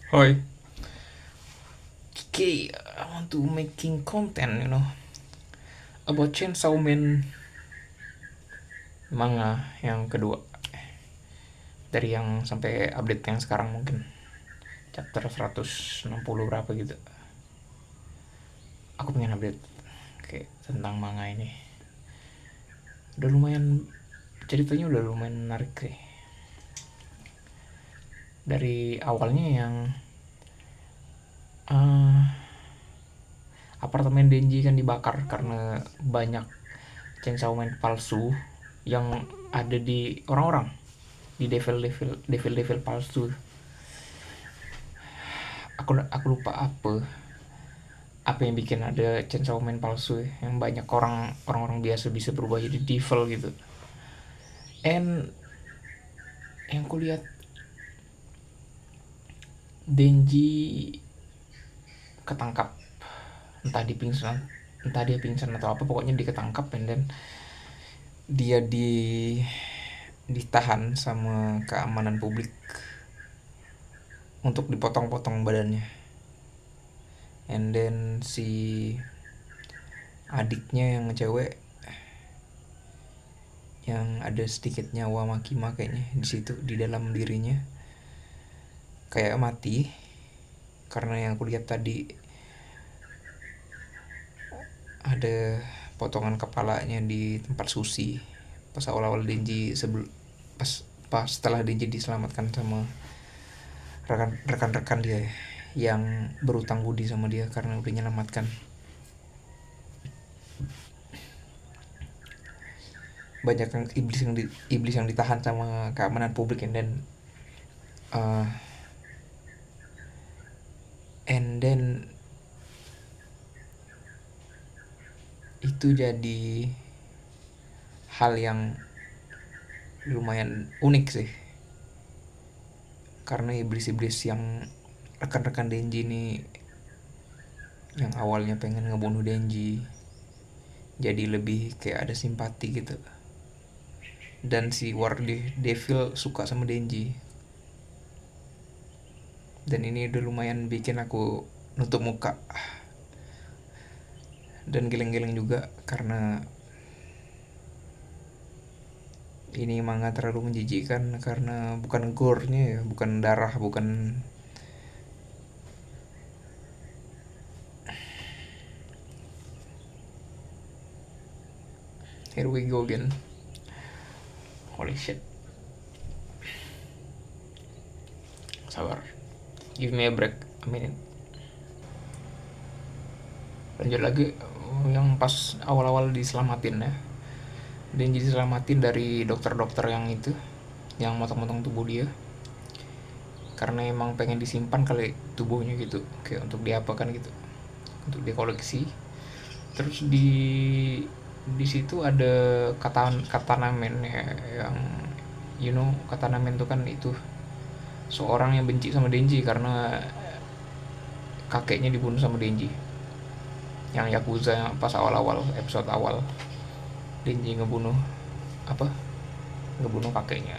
Hi, Kiki, I want to making content, about Chainsaw Man manga yang kedua dari yang sampai update yang sekarang mungkin chapter 160 berapa gitu. Aku pengen update kayak tentang manga ini. Udah lumayan ceritanya udah lumayan menarik sih. Dari awalnya yang uh, apartemen Denji kan dibakar karena banyak Chainsaw Man palsu yang ada di orang-orang, di devil palsu. Aku lupa apa yang bikin ada Chainsaw Man palsu ya, yang banyak orang-orang biasa bisa berubah jadi devil gitu. And yang kulihat Denji ketangkap, entah dia pingsan atau apa, pokoknya dia ketangkap, and then dia ditahan sama keamanan publik untuk dipotong-potong badannya. And then si adiknya yang cewek yang ada sedikit nyawa makima kayaknya di situ di dalam dirinya kayak mati, karena yang aku lihat tadi ada potongan kepalanya di tempat sushi pas awal-awal Denji pas pas setelah Denji diselamatkan sama rekan-rekan dia yang berutang budi sama dia karena udah menyelamatkan. Banyak yang iblis yang ditahan sama keamanan publik, uh, and then itu jadi hal yang lumayan unik sih, karena iblis-iblis yang rekan-rekan Denji ini yang awalnya pengen ngebunuh Denji jadi lebih kayak ada simpati gitu, dan si War Devil suka sama Denji, dan ini udah lumayan bikin aku nutup muka dan geleng-geleng juga karena ini manga terlalu menjijikan karena bukan gore-nya ya, bukan darah, bukan here we go again. Holy shit. Sabar. Give me a break a minute. Lanjut lagi yang pas awal-awal diselamatin ya. Dan jadi diselamatin dari dokter-dokter yang itu, yang motong-motong tubuh dia. Karena emang pengen disimpan kali tubuhnya gitu, kayak untuk diapakan gitu, untuk dikoleksi. Terus di situ ada katana men ya, yang katana men itu kan itu seorang yang benci sama Denji karena kakeknya dibunuh sama Denji, yang Yakuza pas awal-awal episode awal Denji ngebunuh kakeknya.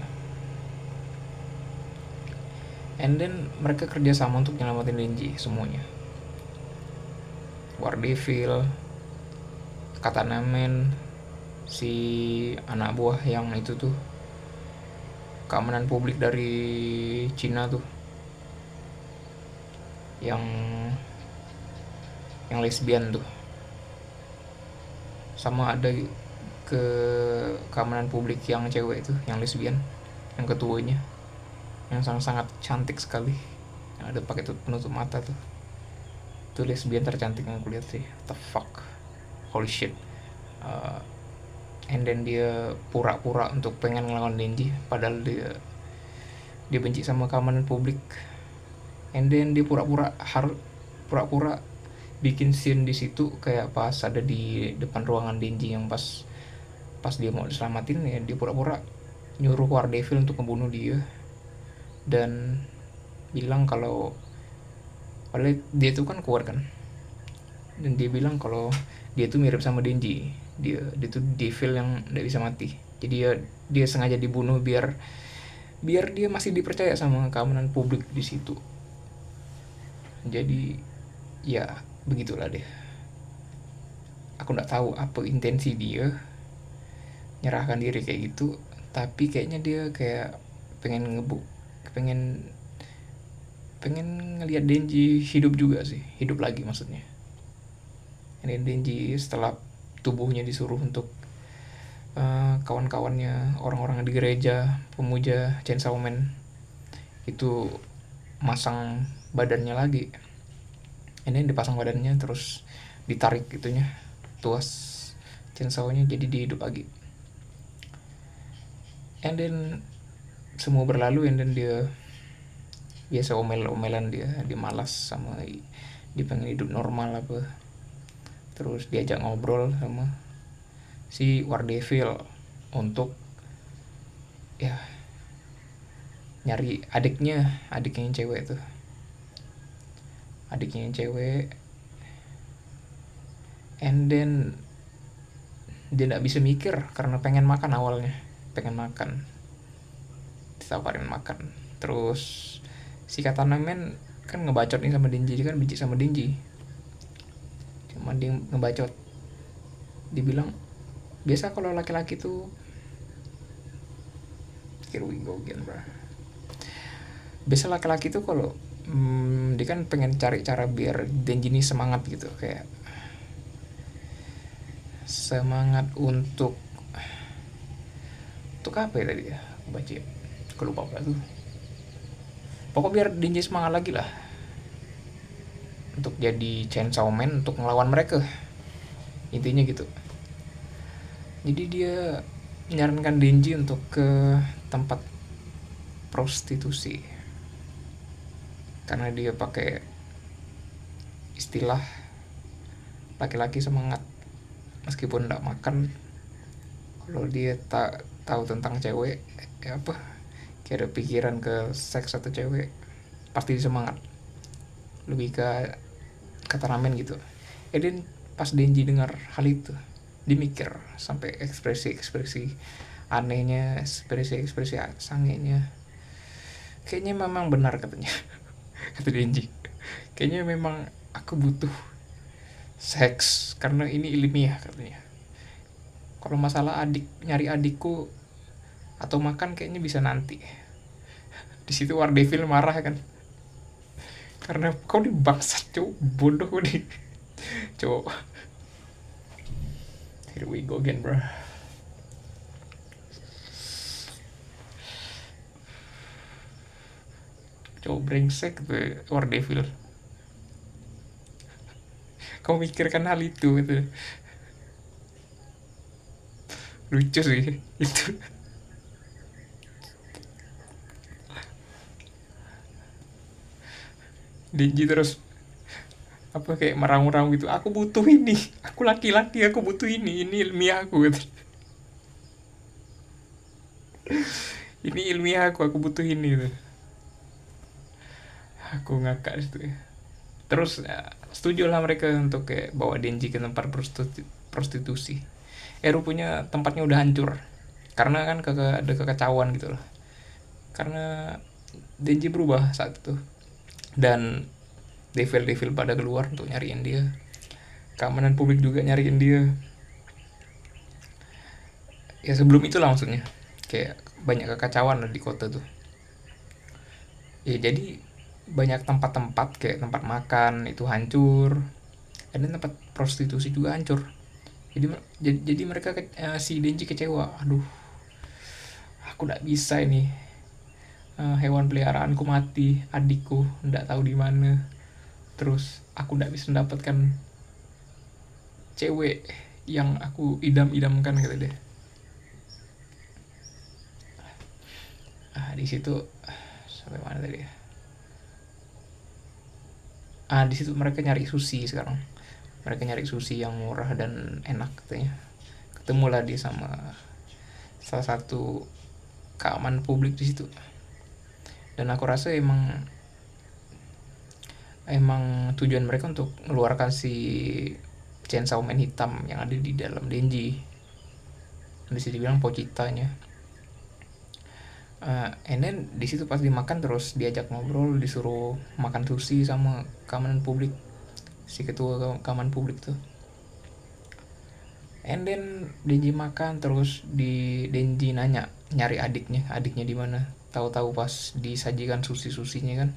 And then mereka kerjasama untuk nyelamatin Denji semuanya. War Devil, Katana Man, si anak buah yang itu tuh, keamanan publik dari Cina tuh, yang lesbian tuh, sama ada ke keamanan publik yang cewek itu, yang lesbian, yang ketuanya, yang sangat-sangat cantik sekali, yang ada pakai penutup mata tuh. Itu lesbian tercantik yang aku lihat sih. What the fuck, holy shit. uh, and then dia pura-pura untuk pengen ngelawan Denji padahal dia benci sama keamanan publik. And then dia pura-pura bikin scene di situ kayak pas ada di depan ruangan Denji, yang pas dia mau diselamatin ya, dia pura-pura nyuruh War Devil untuk membunuh dia dan bilang kalau padahal dia tuh kan kuat kan, dan dia bilang kalau dia tuh mirip sama Denji, dia tuh devil yang tidak bisa mati, jadi dia sengaja dibunuh biar dia masih dipercaya sama keamanan publik di situ. Jadi ya begitulah deh, aku nggak tahu apa intensi dia nyerahkan diri kayak gitu, tapi kayaknya dia kayak pengen pengen pengen ngelihat Denji hidup juga sih, hidup lagi maksudnya. Ini Denji setelah tubuhnya disuruh untuk kawan-kawannya, orang-orang di gereja pemuja Chainsaw Man itu masang badannya lagi, ini dipasang badannya terus ditarik gitunya, tuas chainsaw-nya jadi dihidup lagi. And then semua berlalu, and then dia biasa omel-omelan, dia malas sama dia pengen hidup normal apa, terus diajak ngobrol sama si Wardevil untuk ya nyari adiknya yang cewek tuh, adiknya yang cewek. And then dia nggak bisa mikir karena pengen makan, awalnya pengen makan, ditawarin makan. Terus si Katana Man kan ngebacot nih sama Denji, dia kan benci sama Denji, cuma dia ngebacot, dibilang biasa kalau laki-laki tuh, here we go again bro, biasa laki-laki tuh kalau dia kan pengen cari cara biar Denji ini semangat gitu, kayak semangat untuk apa ya tadi ya, aku baca ya, aku lupa apa tuh, pokok biar Denji semangat lagi lah untuk jadi Chainsaw Man, untuk ngelawan mereka, intinya gitu. Jadi dia menyarankan Denji untuk ke tempat prostitusi karena dia pakai istilah laki-laki semangat, meskipun tidak makan, kalau dia tak tahu tentang cewek ya apa, kayak ada pikiran ke seks atau cewek, pasti semangat, lebih ke kata ramen gitu. Dan pas Denji dengar hal itu, dia mikir sampai ekspresi anehnya, ekspresi sangenya, kayaknya memang benar katanya. Kata Denji, kayaknya memang aku butuh seks karena ini ilmiah katanya. Kalau masalah nyari adikku atau makan kayaknya bisa nanti. Di situ Wardevil marah kan, karena kau di bangsat cowok, bodoh nih cowok. Here we go again bro. Cowok brengsek tuh Wardevil. Kau mikirkan hal itu gitu, lucu sih itu. Denji terus apa kayak meraung-raung gitu, aku butuh ini, aku laki-laki, aku butuh ini ilmiah aku gitu. Ini ilmiah aku butuh ini gitu. Aku ngakak situ ya. Terus ya, setuju lah mereka untuk kayak bawa Denji ke tempat prostitusi. Rupanya tempatnya udah hancur karena kan ada kekacauan gitu loh, karena Denji berubah saat itu, dan devil pada keluar untuk nyariin dia, keamanan publik juga nyariin dia. Ya sebelum itulah maksudnya, kayak banyak kekacauan di kota tuh ya, jadi banyak tempat-tempat kayak tempat makan itu hancur, dan tempat prostitusi juga hancur. Jadi mereka si Denji kecewa, aduh aku nggak bisa ini, hewan peliharaanku mati, adikku nggak tahu di mana, terus aku nggak bisa mendapatkan cewek yang aku idam-idamkan gitu deh. Di situ sampai mana tadi ya, di situ mereka nyari sushi sekarang, mereka nyari sushi yang murah dan enak katanya. Ketemulah dia sama salah satu keamanan publik di situ, dan aku rasa emang tujuan mereka untuk mengeluarkan si Chainsaw Man hitam yang ada di dalam Denji, bisa dibilang Pochitanya. And then di situ pas dimakan terus diajak ngobrol, disuruh makan sushi sama keamanan publik, si ketua keamanan publik tuh. And then Denji makan terus Denji nanya nyari adiknya di mana. Tahu-tahu pas disajikan susinya kan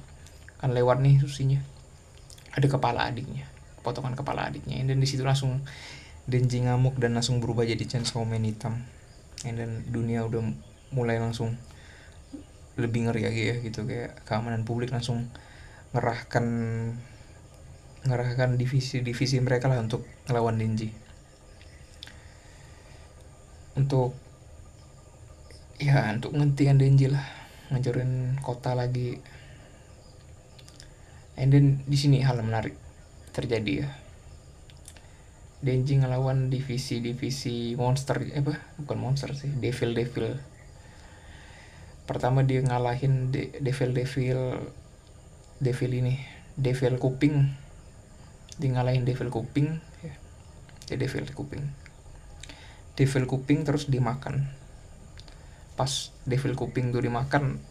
lewat nih susinya, ada kepala adiknya, potongan kepala adiknya. And then di situ langsung Denji ngamuk dan langsung berubah jadi Chainsaw Man hitam. And then dunia udah mulai langsung lebih ngeri lagi ya gitu, kayak keamanan publik langsung ngerahkan divisi mereka lah untuk ngelawan Denji, untuk menghentikan Denji lah, ngancurin kota lagi. And then di sini hal menarik terjadi ya. Denji ngelawan divisi monster, bukan monster sih, devil. Pertama dia ngalahin devil ini, devil kuping. Dia ngalahin devil kuping ya. Devil kuping terus dimakan. Pas devil kuping tuh dimakan,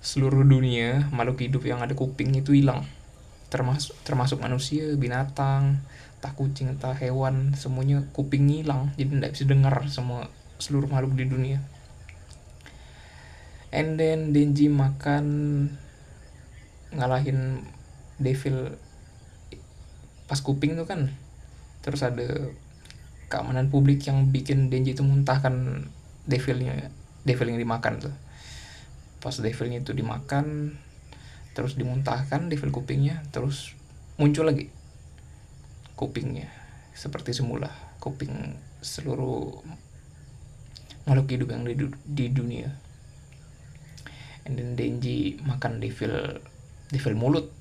seluruh dunia makhluk hidup yang ada kuping itu hilang, termasuk manusia, binatang, entah kucing, entah hewan, semuanya kuping hilang, jadi tidak bisa dengar seluruh makhluk di dunia. And then Denji makan, ngalahin devil pas kuping tuh kan. Terus ada keamanan publik yang bikin Denji itu muntahkan devil yang dimakan tuh. Pas devilnya itu dimakan terus dimuntahkan devil kupingnya, terus muncul lagi kupingnya seperti semula, kuping seluruh makhluk hidup yang di dunia. And then Denji makan devil mulut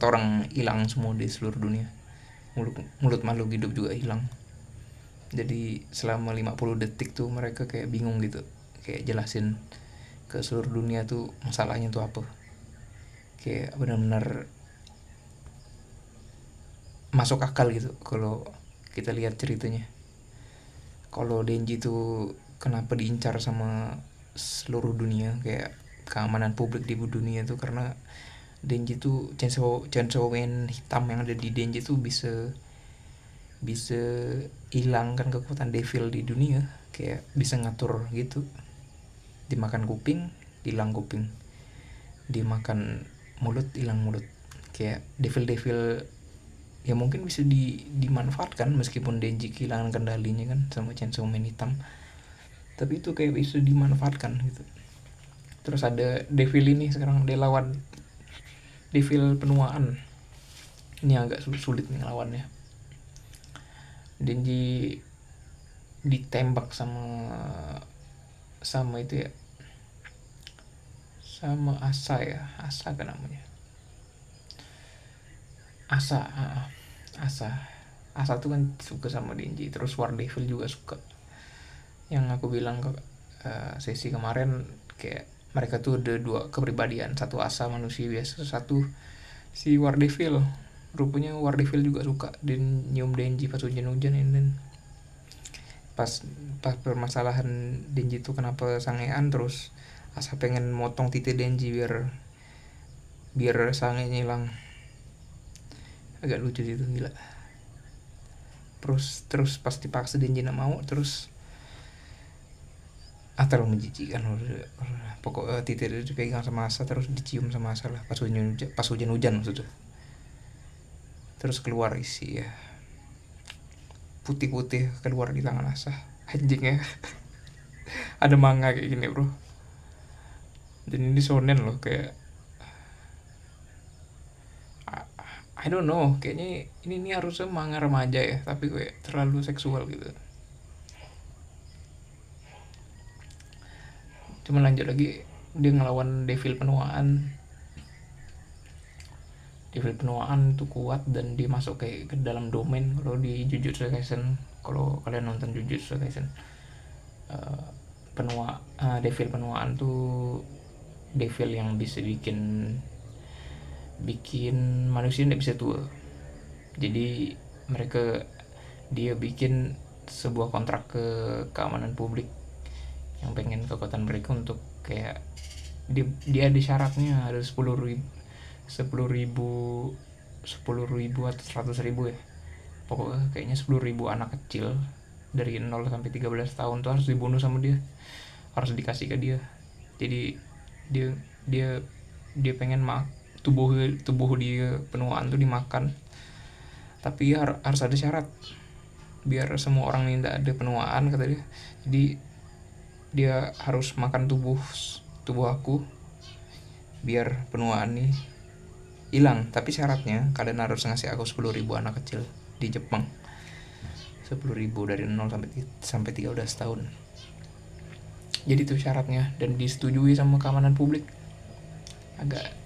orang hilang semua di seluruh dunia, mulut makhluk hidup juga hilang. Jadi selama 50 detik tuh mereka kayak bingung gitu, kayak jelasin ke seluruh dunia tuh masalahnya tuh apa. Kayak benar-benar masuk akal gitu kalau kita lihat ceritanya. Kalau Denji tuh kenapa diincar sama seluruh dunia, kayak keamanan publik di dunia tuh, karena Denji tuh Chainsaw Man hitam yang ada di Denji tuh bisa hilangkan kekuatan devil di dunia, kayak bisa ngatur gitu. Dimakan kuping hilang kuping, dimakan mulut hilang mulut, kayak devil ya mungkin bisa dimanfaatkan meskipun Denji kehilangan kendalinya kan sama Chainsaw Man hitam, tapi itu kayak bisa dimanfaatkan gitu. Terus ada devil ini, sekarang dia lawan devil penuaan. Ini agak sulit nih lawannya. Denji ditembak sama itu ya, sama Asa kan namanya, Asa tuh kan suka sama Denji. Terus War Devil juga suka. Yang aku bilang ke sesi kemarin, kayak mereka tuh ada dua kepribadian, satu Asa manusia biasa, satu si War Devil. Rupanya War Devil juga suka dan nyium Denji pas hujan-hujan. Dan pas permasalahan Denji tuh kenapa sangean, terus Asa pengen motong titik Denji biar sangenya hilang. Agak lucu sih itu, gila. Terus pas dipaksa Denji gak mau, terus terlalu menjijikan. Pokoknya titik itu dipegang sama Asa, terus dicium sama Asa lah pas hujan-hujan maksudnya. Terus keluar isi ya putih-putih keluar di tangan Asa, anjing ya. Ada manga kayak gini bro, dan ini shonen loh, kayak I don't know, kayaknya ini harusnya manga remaja ya, tapi kayak terlalu seksual gitu. Cuma lanjut lagi, dia ngelawan devil penuaan tuh kuat, dan dia masuk kayak ke dalam domain. Kalau di Jujutsu Kaisen, kalau kalian nonton Jujutsu Kaisen, devil penuaan tuh devil yang bisa bikin manusia tidak bisa tua. Jadi dia bikin sebuah kontrak ke keamanan publik yang pengen kekuatan mereka untuk kayak dia ada syaratnya, ada 10.000 atau 100.000 ya, pokoknya kayaknya 10.000 anak kecil dari 0 sampai 13 tahun tuh harus dibunuh sama dia, harus dikasih ke dia. Jadi dia dia dia pengen tubuh dia penuaan tuh dimakan, tapi harus ada syarat biar semua orang ini tidak ada penuaan, kata dia. Jadi dia harus makan tubuh aku biar penuaan nih hilang, tapi syaratnya kalian harus ngasih aku 10.000 anak kecil di Jepang, 10.000 dari 0 sampai 13 tahun. Jadi itu syaratnya dan disetujui sama keamanan publik.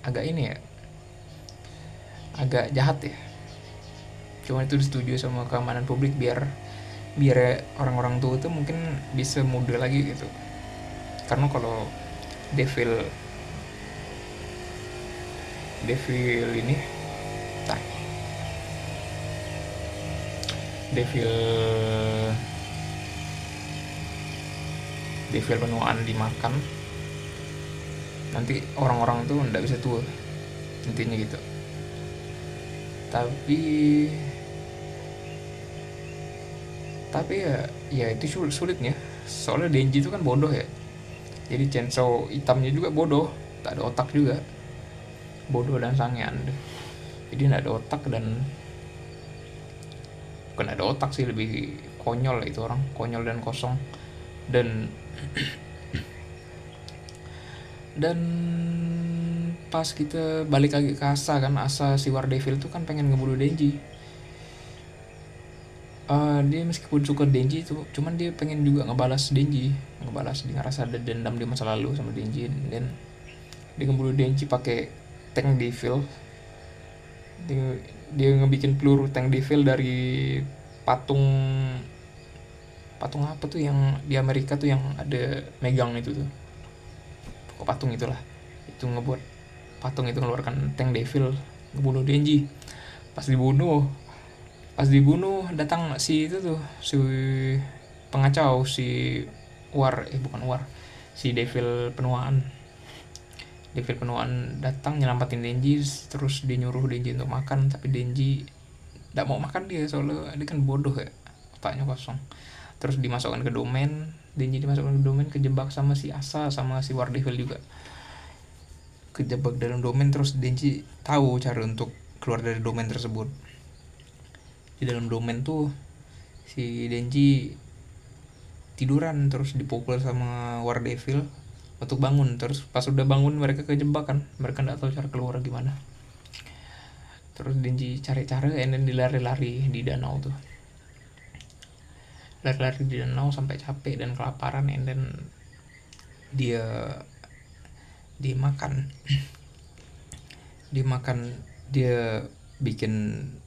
Agak ini ya, agak jahat ya, cuma itu disetujui sama keamanan publik biar orang-orang tua itu mungkin bisa muda lagi gitu. Karena kalau devil ini devil penuaan dimakan, nanti orang-orang tuh nggak bisa tua, intinya gitu. Tapi ya itu sulitnya, soalnya Denji itu kan bodoh ya. Jadi Chainsaw hitamnya juga bodoh, tak ada otak juga, bodoh dan sangean. Jadi nggak ada otak, dan bukan ada otak sih, lebih konyol itu orang, konyol dan kosong. Dan pas kita balik lagi ke Asa kan, Asa si War Devil tuh kan pengen ngebunuh Denji. Dia meskipun suka Denji itu, cuman dia pengen juga ngebalas Denji, dia ngerasa ada dendam di masa lalu sama Denji, dan dia ngebunuh Denji pakai tank devil. Dia ngebikin peluru tank devil dari patung apa tuh yang di Amerika tuh yang ada megang itu tuh, pokok patung itulah, itu ngebuat patung itu ngeluarkan tank devil, ngebunuh Denji. Pas dibunuh datang si itu tuh, si pengacau, si si devil penuaan datang nyelamatin Denji. Terus dia nyuruh Denji untuk makan, tapi Denji tidak mau makan dia, soalnya dia kan bodoh ya, otaknya kosong. Terus dimasukkan ke domain, Denji dimasukkan ke domain, kejebak sama si Asa sama si War Devil juga, kejebak dalam domain. Terus Denji tahu cara untuk keluar dari domain tersebut. Di dalam domain tuh si Denji tiduran, terus dipukul sama War Devil untuk bangun. Terus pas udah bangun mereka kejebak kan, mereka nggak tahu cara keluar gimana. Terus Denji cari cara, and then dilari-lari di danau tuh, lari-lari di danau sampai capek dan kelaparan, and then dia makan dia bikin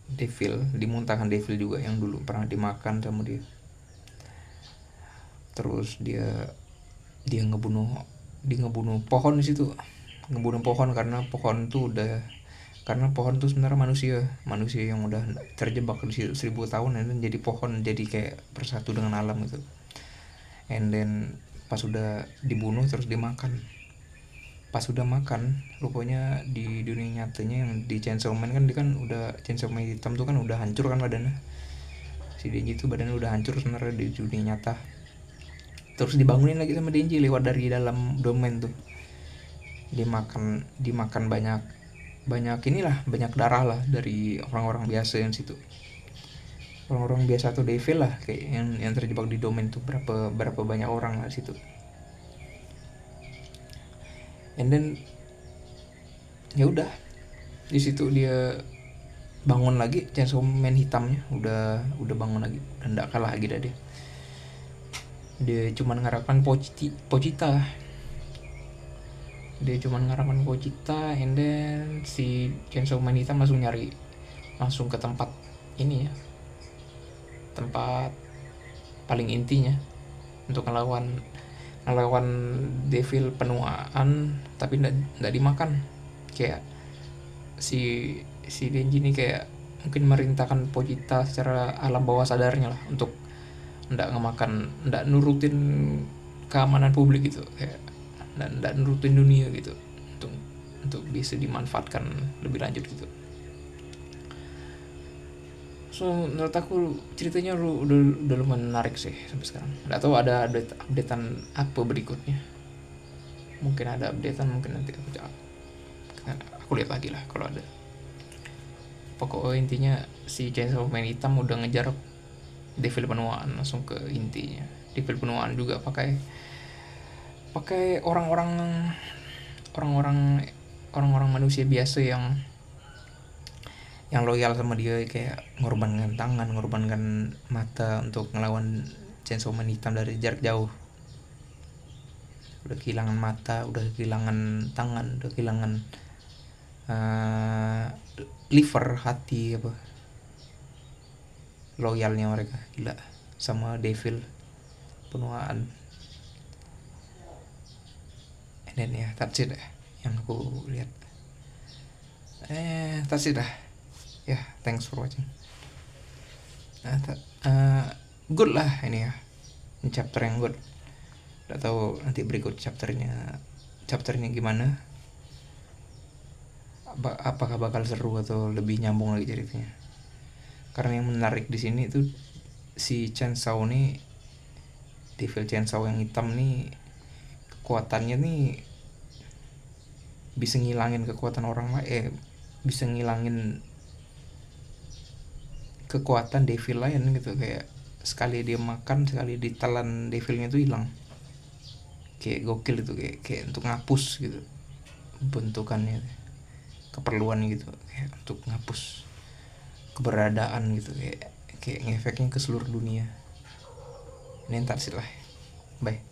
devil, dimuntahkan devil juga yang dulu pernah dimakan sama dia. Terus dia ngebunuh pohon di situ, ngebunuh pohon karena pohon tuh sebenarnya manusia yang udah terjebak di situ 1000 tahun, dan jadi pohon, jadi kayak bersatu dengan alam gitu. And then pas udah dibunuh terus dimakan. Pas udah makan, rupanya di dunia nyatanya yang di Chainsaw Man kan, dia kan udah, Chainsaw Man hitam tuh kan udah hancur kan badannya, si Denji tuh badannya udah hancur sebenarnya di dunia nyata. Terus dibangunin lagi sama Denji lewat dari dalam domain tuh. Dimakan banyak darah lah dari orang-orang biasa yang situ. Orang-orang biasa tuh devil lah, kayak yang terjebak di domain tuh, berapa banyak orang lah situ. And then ya udah, di situ dia bangun lagi, Chainsaw Man hitamnya udah bangun lagi, dan nggak kalah lagi dah dia cuma ngarapkan Pochita, and then si Chainsaw Man hitam langsung ke tempat ini ya, tempat paling intinya untuk ngelawan devil penuaan, tapi nggak dimakan. Kayak si Denji ini kayak mungkin merintahkan Pochita secara alam bawah sadarnya lah untuk nggak nurutin keamanan publik gitu, kayak dan rutin dunia gitu, untuk bisa dimanfaatkan lebih lanjut gitu. So menurut aku ceritanya udah lumayan menarik sih sampai sekarang. Nggak tahu ada updatean apa berikutnya. Mungkin ada updatean, mungkin nanti aku lihat lagi lah kalau ada. Pokoknya intinya si Chainsaw Man hitam udah ngejar devil penuaan langsung ke intinya. Devil penuaan juga pakai pakai orang-orang orang-orang manusia biasa yang loyal sama dia, kayak ngorbankan tangan, ngorbankan mata untuk ngelawan Chainsaw Man hitam dari jarak jauh. Udah kehilangan mata, udah kehilangan tangan, udah kehilangan uh, liver, hati, apa, loyalnya mereka gila sama devil penuaan. And then ya that's it yang aku lihat. That's it dah ya. Thanks for watching. Good lah ini ya, ini chapter yang good. Gak tahu nanti berikut chapternya gimana, apakah bakal seru atau lebih nyambung lagi ceritanya. Karena yang menarik di sini itu si Chainsaw nih, Devil Chainsaw yang hitam nih, kekuatannya nih bisa ngilangin kekuatan orang lain, bisa ngilangin kekuatan devil lain gitu. Kayak sekali dia makan, sekali ditelan devilnya tuh hilang. Kayak gokil itu, kayak untuk ngapus gitu bentukannya, keperluan gitu, kayak untuk ngapus keberadaan gitu, kayak ngefeknya ke seluruh dunia. Ini entar sih lah. Bye.